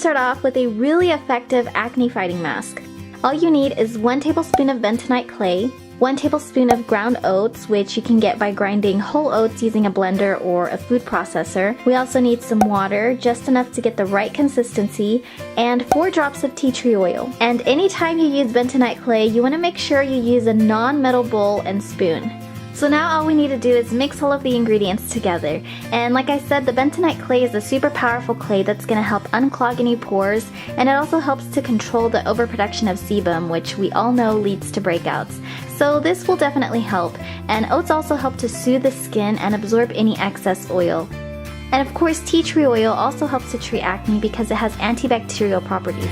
start off with a really effective acne fighting mask. All you need is 1 tablespoon of bentonite clay, 1 tablespoon of ground oats, which you can get by grinding whole oats using a blender or a food processor. We also need some water, just enough to get the right consistency, and 4 drops of tea tree oil. And anytime you use bentonite clay, you want to make sure you use a non-metal bowl and spoon. So now all we need to do is mix all of the ingredients together. And like I said, the bentonite clay is a super powerful clay that's going to help unclog any pores, and it also helps to control the overproduction of sebum, which we all know leads to breakouts. So this will definitely help. And oats also help to soothe the skin and absorb any excess oil. And of course, tea tree oil also helps to treat acne because it has antibacterial properties.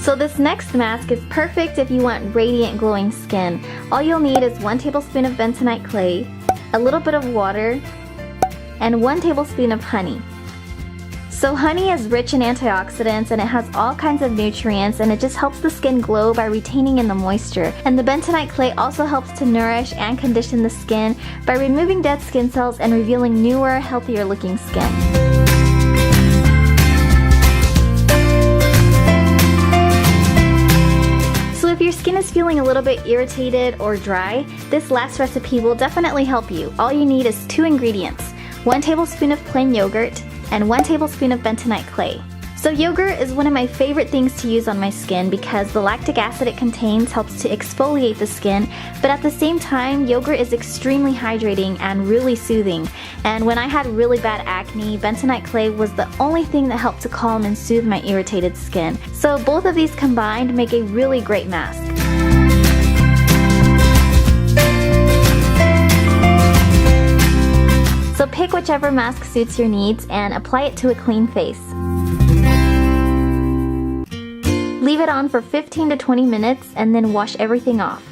So this next mask is perfect if you want radiant glowing skin. All you'll need is 1 tablespoon of bentonite clay, a little bit of water, and 1 tablespoon of honey. So honey is rich in antioxidants and it has all kinds of nutrients, and it just helps the skin glow by retaining in the moisture. And the bentonite clay also helps to nourish and condition the skin by removing dead skin cells and revealing newer, healthier looking skin. If your skin is feeling a little bit irritated or dry, this last recipe will definitely help you. All you need is 2 ingredients, 1 tablespoon of plain yogurt and 1 tablespoon of bentonite clay. So yogurt is one of my favorite things to use on my skin because the lactic acid it contains helps to exfoliate the skin, but at the same time, yogurt is extremely hydrating and really soothing. And when I had really bad acne, bentonite clay was the only thing that helped to calm and soothe my irritated skin. So both of these combined make a really great mask. So pick whichever mask suits your needs and apply it to a clean face. Leave it on for 15 to 20 minutes and then wash everything off.